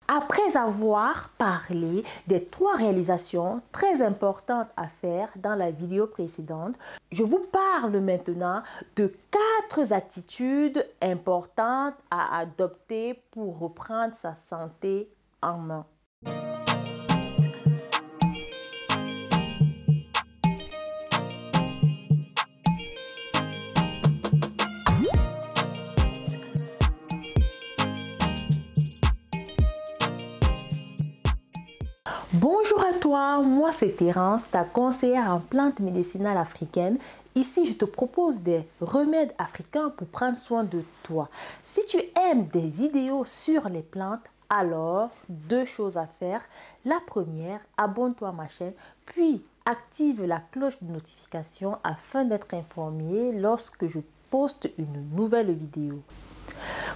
Après avoir parlé des 3 réalisations très importantes à faire dans la vidéo précédente, je vous parle maintenant de 4 attitudes importantes à adopter pour reprendre sa santé en main. Bonjour à toi, moi c'est Thérence, ta conseillère en plantes médicinales africaines. Ici, je te propose des remèdes africains pour prendre soin de toi. Si tu aimes des vidéos sur les plantes, alors 2 choses à faire. La première, abonne-toi à ma chaîne, puis active la cloche de notification afin d'être informé lorsque je poste une nouvelle vidéo.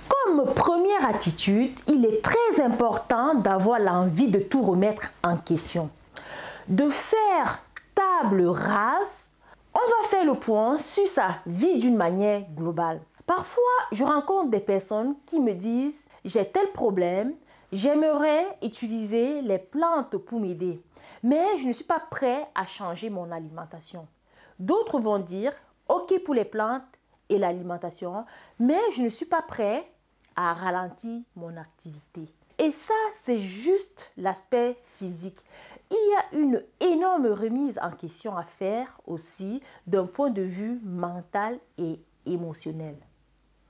Comme première attitude, il est très important d'avoir l'envie de tout remettre en question. De faire table rase, on va faire le point sur sa vie d'une manière globale. Parfois, je rencontre des personnes qui me disent « j'ai tel problème, j'aimerais utiliser les plantes pour m'aider, mais je ne suis pas prêt à changer mon alimentation. » D'autres vont dire « ok pour les plantes et l'alimentation, mais je ne suis pas prêt à ralentir mon activité. » Et ça, c'est juste l'aspect physique. Il y a une énorme remise en question à faire aussi d'un point de vue mental et émotionnel.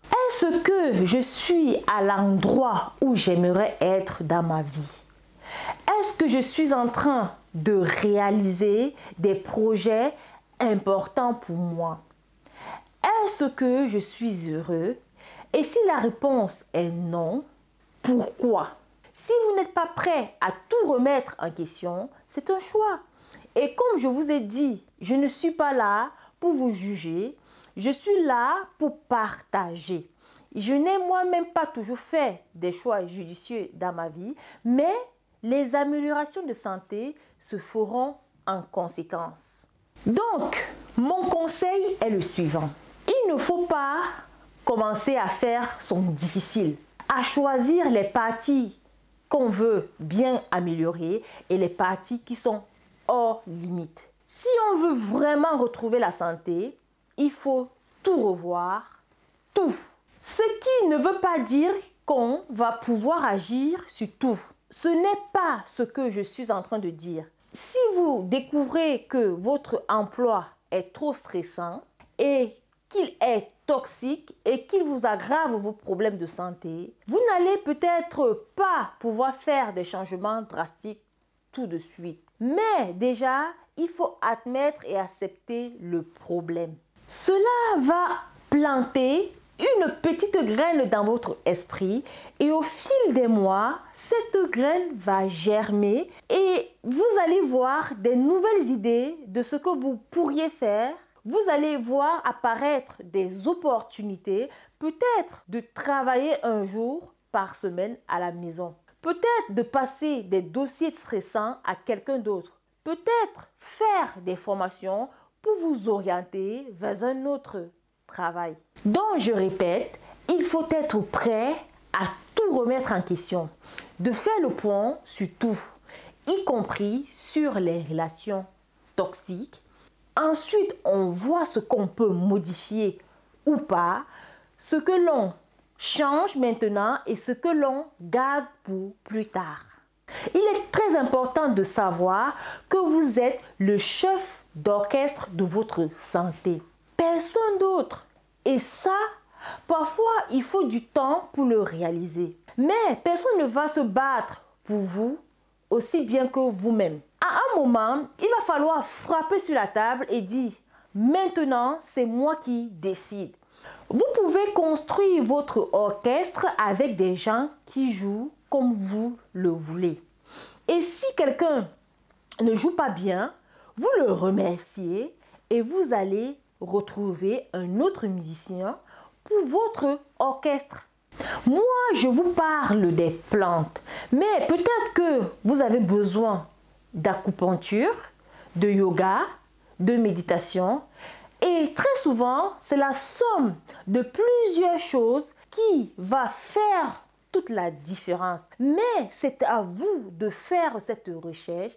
Est-ce que je suis à l'endroit où j'aimerais être dans ma vie? Est-ce que je suis en train de réaliser des projets importants pour moi? Est-ce que je suis heureux? Et si la réponse est non, pourquoi? Si vous n'êtes pas prêt à tout remettre en question, c'est un choix. Et comme je vous ai dit, je ne suis pas là pour vous juger, je suis là pour partager. Je n'ai moi-même pas toujours fait des choix judicieux dans ma vie, mais les améliorations de santé se feront en conséquence. Donc, mon conseil est le suivant. Il ne faut pas commencer à faire son difficile, à choisir les parties qu'on veut bien améliorer et les parties qui sont hors limite. Si on veut vraiment retrouver la santé, il faut tout revoir, tout. Ce qui ne veut pas dire qu'on va pouvoir agir sur tout. Ce n'est pas ce que je suis en train de dire. Si vous découvrez que votre emploi est trop stressant et qu'il est toxique et qu'il vous aggrave vos problèmes de santé, vous n'allez peut-être pas pouvoir faire des changements drastiques tout de suite. Mais déjà, il faut admettre et accepter le problème. Cela va planter une petite graine dans votre esprit et au fil des mois, cette graine va germer et vous allez voir des nouvelles idées de ce que vous pourriez faire. Vous allez voir apparaître des opportunités, peut-être de travailler un jour par semaine à la maison, peut-être de passer des dossiers stressants à quelqu'un d'autre, peut-être faire des formations pour vous orienter vers un autre travail. Donc, je répète, il faut être prêt à tout remettre en question, de faire le point sur tout, y compris sur les relations toxiques. Ensuite, on voit ce qu'on peut modifier ou pas, ce que l'on change maintenant et ce que l'on garde pour plus tard. Il est très important de savoir que vous êtes le chef d'orchestre de votre santé. Personne d'autre. Et ça, parfois, il faut du temps pour le réaliser. Mais personne ne va se battre pour vous aussi bien que vous-même. À un moment, il va falloir frapper sur la table et dire « Maintenant, c'est moi qui décide ». Vous pouvez construire votre orchestre avec des gens qui jouent comme vous le voulez. Et si quelqu'un ne joue pas bien, vous le remerciez et vous allez retrouver un autre musicien pour votre orchestre. Moi, je vous parle des plantes, mais peut-être que vous avez besoin d'acupuncture, de yoga, de méditation. Et très souvent, c'est la somme de plusieurs choses qui va faire toute la différence. Mais c'est à vous de faire cette recherche.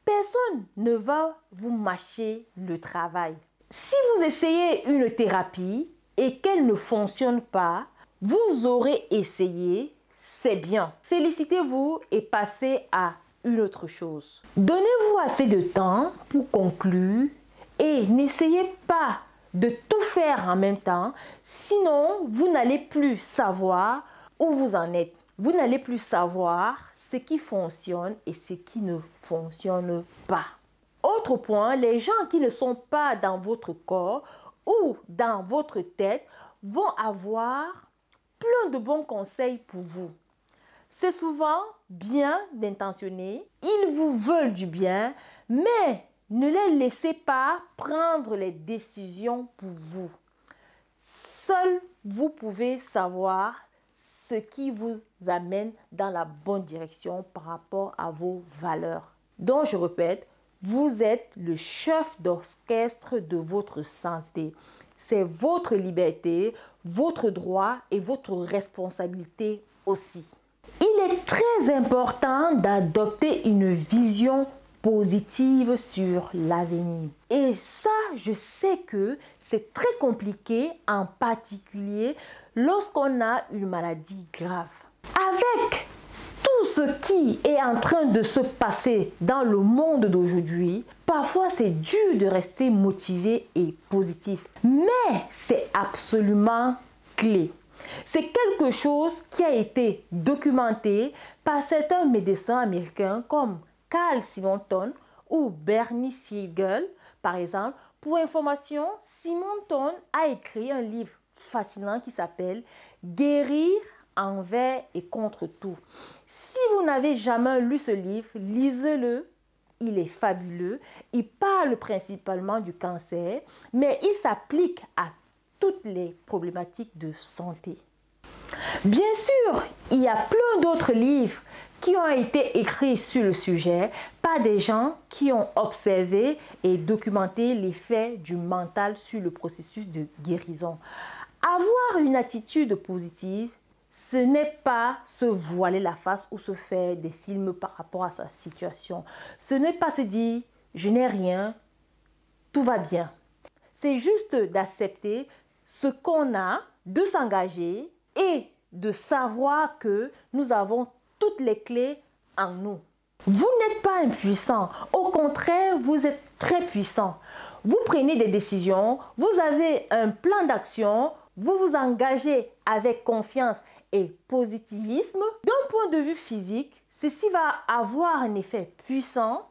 Personne ne va vous mâcher le travail. Si vous essayez une thérapie et qu'elle ne fonctionne pas, vous aurez essayé, c'est bien. Félicitez-vous et passez à une autre chose. Donnez-vous assez de temps pour conclure et n'essayez pas de tout faire en même temps, sinon vous n'allez plus savoir où vous en êtes. Vous n'allez plus savoir ce qui fonctionne et ce qui ne fonctionne pas. Autre point, les gens qui ne sont pas dans votre corps ou dans votre tête vont avoir plein de bons conseils pour vous. C'est souvent bien intentionné, ils vous veulent du bien, mais ne les laissez pas prendre les décisions pour vous. Seul vous pouvez savoir ce qui vous amène dans la bonne direction par rapport à vos valeurs. Donc, je répète, vous êtes le chef d'orchestre de votre santé. C'est votre liberté, votre droit et votre responsabilité aussi. Il est très important d'adopter une vision positive sur l'avenir. Et ça, je sais que c'est très compliqué, en particulier lorsqu'on a une maladie grave. Avec tout ce qui est en train de se passer dans le monde d'aujourd'hui, parfois c'est dur de rester motivé et positif. Mais c'est absolument clé. C'est quelque chose qui a été documenté par certains médecins américains comme Carl Simonton ou Bernie Siegel, par exemple. Pour information, Simonton a écrit un livre fascinant qui s'appelle « Guérir envers et contre tout ». Si vous n'avez jamais lu ce livre, lisez-le. Il est fabuleux. Il parle principalement du cancer, mais il s'applique à toutes les problématiques de santé. Bien sûr, il y a plein d'autres livres qui ont été écrits sur le sujet par des gens qui ont observé et documenté l'effet du mental sur le processus de guérison. Avoir une attitude positive, ce n'est pas se voiler la face ou se faire des films par rapport à sa situation. Ce n'est pas se dire « je n'ai rien, tout va bien ». C'est juste d'accepter ce qu'on a, de s'engager et de savoir que nous avons toutes les clés en nous. Vous n'êtes pas impuissant, au contraire, vous êtes très puissant. Vous prenez des décisions, vous avez un plan d'action, vous vous engagez avec confiance et positivisme. D'un point de vue physique, ceci va avoir un effet puissant,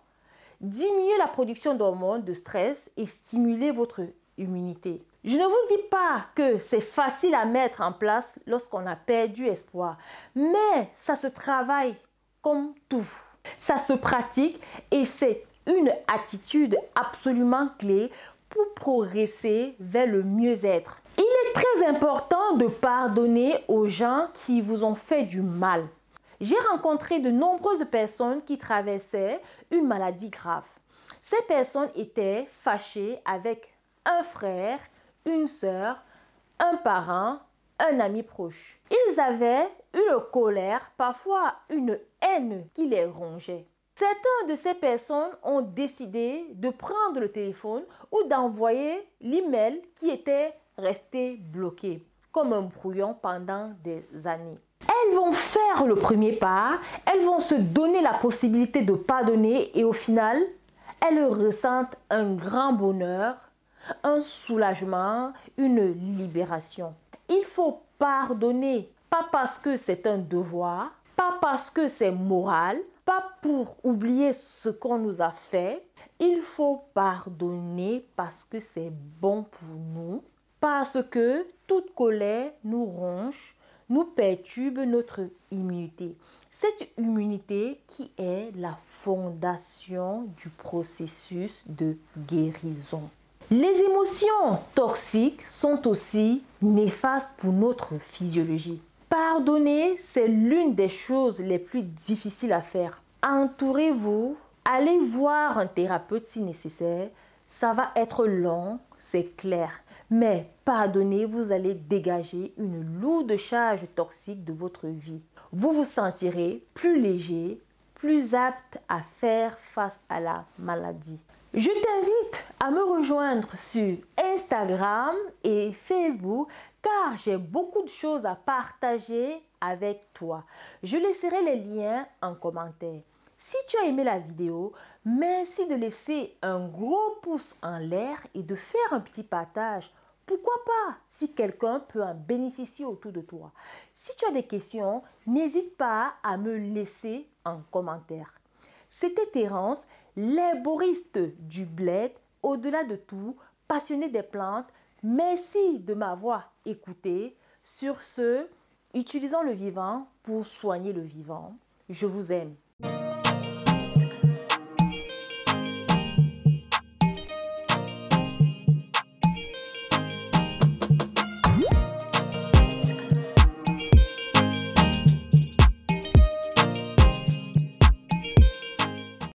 diminuer la production d'hormones de stress et stimuler votre immunité. Je ne vous dis pas que c'est facile à mettre en place lorsqu'on a perdu espoir, mais ça se travaille comme tout. Ça se pratique et c'est une attitude absolument clé pour progresser vers le mieux-être. Il est très important de pardonner aux gens qui vous ont fait du mal. J'ai rencontré de nombreuses personnes qui traversaient une maladie grave. Ces personnes étaient fâchées avec un frère, une sœur, un parent, un ami proche. Ils avaient une colère, parfois une haine qui les rongeait. Certaines de ces personnes ont décidé de prendre le téléphone ou d'envoyer l'email qui était resté bloqué, comme un brouillon pendant des années. Elles vont faire le premier pas, elles vont se donner la possibilité de pardonner et au final, elles ressentent un grand bonheur, un soulagement, une libération. Il faut pardonner, pas parce que c'est un devoir, pas parce que c'est moral, pas pour oublier ce qu'on nous a fait. Il faut pardonner parce que c'est bon pour nous, parce que toute colère nous ronge, nous perturbe notre immunité. Cette immunité qui est la fondation du processus de guérison. Les émotions toxiques sont aussi néfastes pour notre physiologie. Pardonner, c'est l'une des choses les plus difficiles à faire. Entourez-vous, allez voir un thérapeute si nécessaire. Ça va être long, c'est clair. Mais pardonnez, vous allez dégager une lourde charge toxique de votre vie. vous vous sentirez plus léger, plus apte à faire face à la maladie. Je t'invite à me rejoindre sur Instagram et Facebook car j'ai beaucoup de choses à partager avec toi. Je laisserai les liens en commentaire. Si tu as aimé la vidéo, merci de laisser un gros pouce en l'air et de faire un petit partage. Pourquoi pas si quelqu'un peut en bénéficier autour de toi. Si tu as des questions, n'hésite pas à me laisser en commentaire. C'était Terence, l'herboriste du bled, au-delà de tout, passionné des plantes. Merci de m'avoir écouté. Sur ce, utilisons le vivant pour soigner le vivant. Je vous aime.